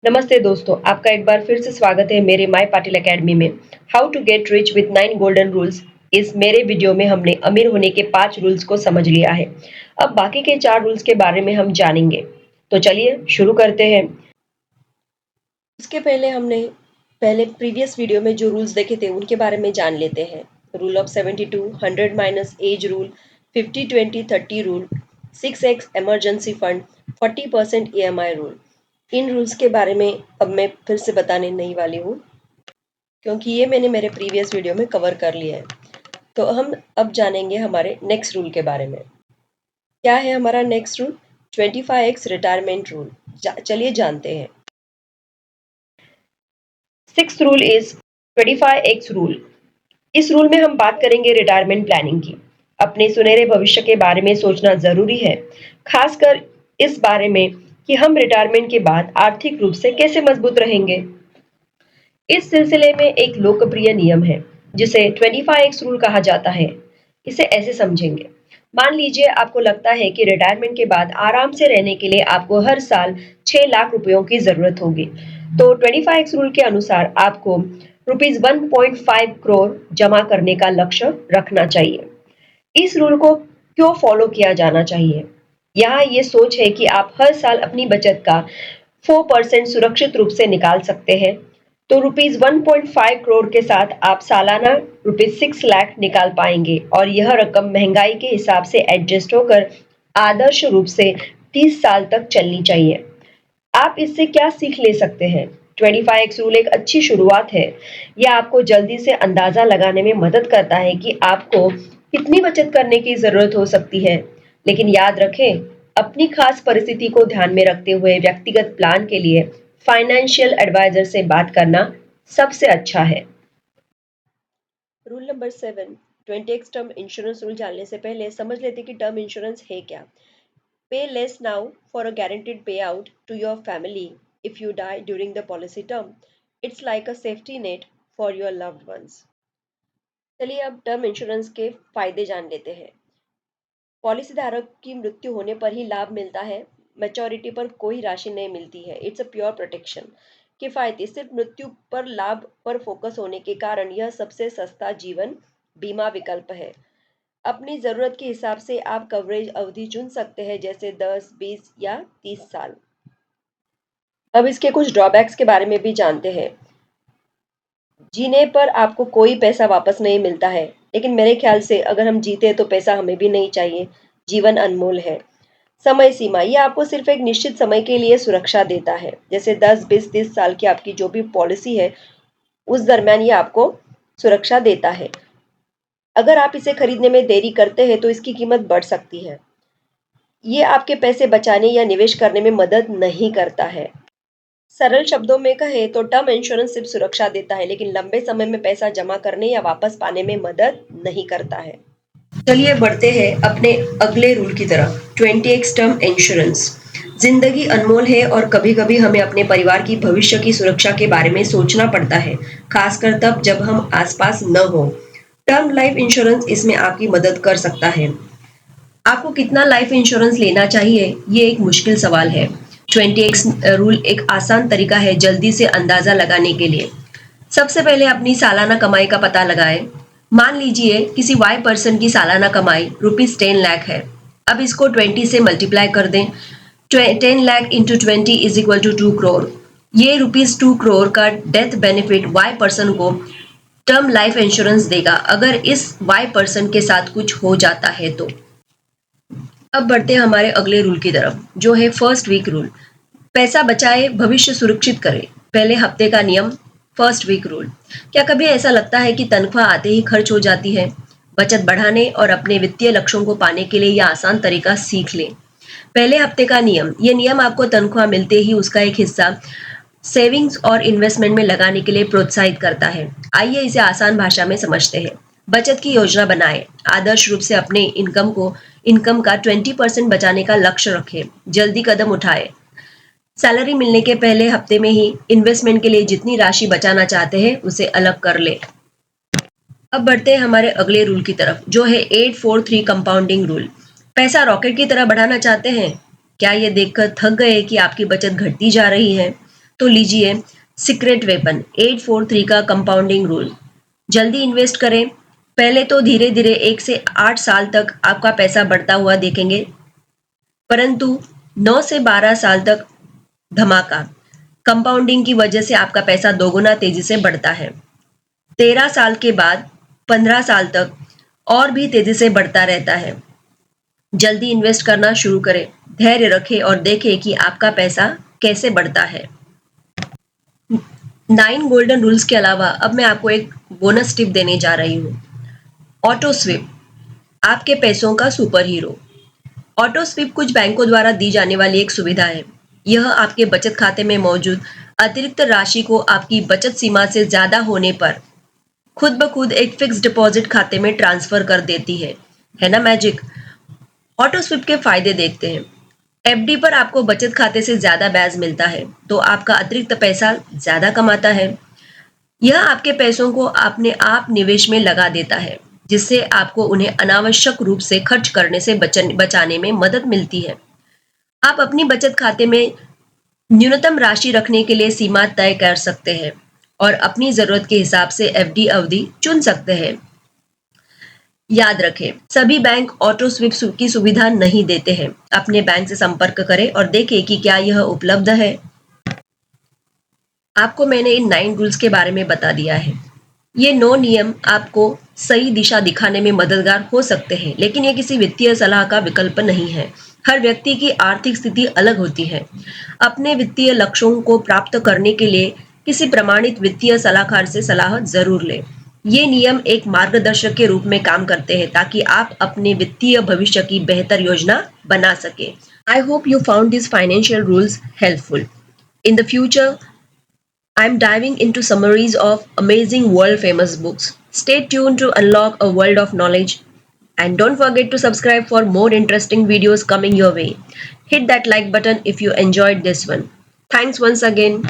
नमस्ते दोस्तों, आपका एक बार फिर से स्वागत है मेरे माय पाटिल एकेडमी में। How to get rich with 9 golden rules. इस मेरे वीडियो में हमने अमीर होने के 5 रूल्स को समझ लिया है। अब बाकी के 4 रूल्स के बारे में हम जानेंगे। तो चलिए शुरू करते हैं। उसके पहले हमने पहले प्रीवियस वीडियो में जो रूल्स देखे थे उनके बारे में जान लेते हैं। Rule of 72, 100 minus age rule, 50-20-30 rule, 6x emergency fund, 40% EMI rule. इन रूल्स के बारे में अब मैं फिर से बताने नहीं वाली हूँ, क्योंकि ये मैंने मेरे प्रीवियस वीडियो में कवर कर लिया है। तो हम अब जानेंगे हमारे नेक्स्ट रूल के बारे में। क्या है हमारा next rule? 25x retirement rule. चलिए जानते हैं। Sixth rule is 25x rule. इस रूल में हम बात करेंगे रिटायरमेंट प्लानिंग की। अपने सुनहरे भविष्य के बारे में सोचना जरूरी है, खासकर इस बारे में कि हम रिटायरमेंट के बाद आर्थिक रूप से कैसे मजबूत रहेंगे। इस सिलसिले में एक लोकप्रिय नियम है जिसे 25x रूल कहा जाता है। इसे ऐसे समझेंगे। मान लीजिए आपको लगता है कि रिटायरमेंट के बाद आराम से रहने के लिए आपको हर साल 6 लाख रुपयों की जरूरत होगी। तो 25x रूल के अनुसार आपको रुपीज 1.5 करोड़ जमा करने का लक्ष्य रखना चाहिए। इस रूल को क्यों फॉलो किया जाना चाहिए? यहाँ ये सोच है कि आप हर साल अपनी बचत का 4% सुरक्षित रूप से निकाल सकते हैं। तो रुपीज 1.5 करोड़ के साथ आप सालाना रुपीज 6 लाख निकाल पाएंगे और यह रकम महंगाई के हिसाब से एडजस्ट होकर आदर्श रूप से 30 साल तक चलनी चाहिए। आप इससे क्या सीख ले सकते हैं? 25x रूल एक अच्छी शुरुआत है। यह आपको जल्दी से अंदाजा लगाने में मदद करता है कि आपको कितनी बचत करने की जरूरत हो सकती है। लेकिन याद रखें, अपनी खास परिस्थिति को ध्यान में रखते हुए व्यक्तिगत प्लान के लिए फाइनेंशियल एडवाइजर से बात करना सबसे अच्छा है। Rule number 7, 20x term insurance rule जानने से पहले समझ लेते कि टर्म इंश्योरेंस है क्या। Pay less now for a guaranteed payout to your family if you die during the policy term. It's like a safety net for your loved ones. चलिए अब टर्म इंश्योरेंस के फायदे जान लेते हैं। पॉलिसी धारक की मृत्यु होने पर ही लाभ मिलता है, मैच्योरिटी पर कोई राशि नहीं मिलती है। It's a pure protection. किफायती, सिर्फ मृत्यु पर लाभ पर फोकस होने के कारण यह सबसे सस्ता जीवन बीमा विकल्प है। अपनी ज़रूरत के हिसाब से आप कवरेज अवधि चुन सकते हैं, जैसे 10, 20 या 30 साल। अब इसके कुछ ड्रॉबैक्स के बारे में भी जानते हैं। जीने पर आपको कोई पैसा वापस नहीं मिलता है, लेकिन मेरे ख्याल से अगर हम जीते हैं तो पैसा हमें भी नहीं चाहिए। जीवन अनमोल है। समय सीमा, ये आपको सिर्फ एक निश्चित समय के लिए सुरक्षा देता है, जैसे 10, 20, 30 साल की आपकी जो भी पॉलिसी है उस दरमियान ये आपको सुरक्षा देता है। अगर आप इसे खरीदने में देरी करते हैं तो इसकी कीमत बढ़ सकती है। ये आपके पैसे बचाने या निवेश करने में मदद नहीं करता है। सरल शब्दों में कहें तो टर्म इंश्योरेंस सिर्फ सुरक्षा देता है, लेकिन लंबे समय में पैसा जमा करने या वापस पाने में मदद नहीं करता है। चलिए बढ़ते हैं अपने अगले रूल की तरफ। 20x term insurance. जिंदगी अनमोल है और कभी-कभी हमें अपने परिवार की भविष्य की सुरक्षा के बारे में सोचना पड़ता है, खासकर तब जब हम आसपास न हो। टर्म लाइफ इंश्योरेंस इसमें आपकी मदद कर सकता है। आपको कितना लाइफ इंश्योरेंस लेना चाहिए, ये एक मुश्किल सवाल है। 20x रूल एक आसान तरीका है जल्दी से अंदाजा लगाने के लिए। सबसे पहले अपनी सालाना कमाई का पता लगाएं। मान लीजिए किसी वाई पर्सन की सालाना कमाई रुपीज 10 लाख है। अब इसको 20 से मल्टीप्लाई कर दें। 10 lakh into 20 is equal to 2 crore. ये रुपीज 2 करोड़ का डेथ बेनिफिट वाई पर्सन को टर्म लाइफ इंश्योरेंस देगा अगर इस वाई पर्सन के साथ कुछ हो जाता है तो। अब बढ़ते हैं हमारे अगले रूल की तरफ, जो है फर्स्ट वीक रूल। पैसा बचाए, भविष्य सुरक्षित करे। पहले हफ्ते का नियम, फर्स्ट वीक रूल। क्या कभी ऐसा लगता है कि तनख्वाह आते ही खर्च हो जाती है? बचत बढ़ाने और अपने वित्तीय लक्ष्यों को पाने के लिए यह आसान तरीका सीख लें। पहले हफ्ते का नियम, ये नियम आपको तनख्वाह मिलते ही उसका एक हिस्सा सेविंग्स और इन्वेस्टमेंट में लगाने के लिए प्रोत्साहित करता है। आइए इसे आसान भाषा में समझते हैं। बचत की योजना बनाएं। आदर्श रूप से अपने इनकम का 20% बचाने का लक्ष्य रखें। जल्दी कदम उठाएं। सैलरी मिलने के पहले हफ्ते में ही इन्वेस्टमेंट के लिए जितनी राशि बचाना चाहते हैं उसे अलग कर ले। अब बढ़ते हैं हमारे अगले रूल की तरफ, जो है 843 कंपाउंडिंग रूल। पैसा रॉकेट की तरह बढ़ाना चाहते हैं? क्या ये देखकर थक गए कि आपकी बचत घटती जा रही है? तो लीजिए सीक्रेट वेपन 843 का कंपाउंडिंग रूल। जल्दी इन्वेस्ट करें। पहले तो धीरे धीरे 1 से 8 साल तक आपका पैसा बढ़ता हुआ देखेंगे, परंतु 9 से 12 साल तक धमाका कंपाउंडिंग की वजह से आपका पैसा दोगुना तेजी से बढ़ता है। 13 साल के बाद 15 साल तक और भी तेजी से बढ़ता रहता है। जल्दी इन्वेस्ट करना शुरू करें, धैर्य रखें और देखें कि आपका पैसा कैसे बढ़ता है। 9 गोल्डन रूल्स के अलावा अब मैं आपको एक बोनस टिप देने जा रही हूँ। ऑटो स्विप, आपके पैसों का सुपर हीरो। ऑटो स्विप कुछ बैंकों द्वारा दी जाने वाली एक सुविधा है। यह आपके बचत खाते में मौजूद अतिरिक्त राशि को आपकी बचत सीमा से ज्यादा होने पर खुद ब खुद एक फिक्स डिपॉजिट खाते में ट्रांसफर कर देती है ना मैजिक। ऑटो स्विप के फायदे देखते हैं। एफडी पर आपको बचत खाते से ज्यादा ब्याज मिलता है, तो आपका अतिरिक्त पैसा ज्यादा कमाता है। यह आपके पैसों को अपने आप निवेश में लगा देता है, जिससे आपको उन्हें अनावश्यक रूप से खर्च करने से बचाने में मदद मिलती है। आप अपनी बचत खाते में न्यूनतम राशि रखने के लिए सीमा तय कर सकते हैं और अपनी जरूरत के हिसाब से एफडी अवधि चुन सकते हैं। याद रखें, सभी बैंक ऑटो स्विप की सुविधा नहीं देते हैं। अपने बैंक से संपर्क करें और देखें कि क्या यह उपलब्ध है। आपको मैंने इन 9 रूल्स के बारे में बता दिया है। ये 9 नियम आपको सही दिशा दिखाने में मददगार हो सकते हैं, लेकिन ये किसी वित्तीय सलाह का विकल्प नहीं है। हर व्यक्ति की आर्थिक स्थिति अलग होती है। अपने वित्तीय लक्ष्यों को प्राप्त करने के लिए किसी प्रमाणित वित्तीय सलाहकार से सलाह जरूर लें। ये नियम एक मार्गदर्शक के रूप में काम करते हैं ताकि आप अपने वित्तीय भविष्य की बेहतर योजना बना सके। I hope you found this financial rules helpful. In the future, I'm diving into summaries of amazing world famous books. Stay tuned to unlock a world of knowledge. And don't forget to subscribe for more interesting videos coming your way. Hit that like button if you enjoyed this one. Thanks once again.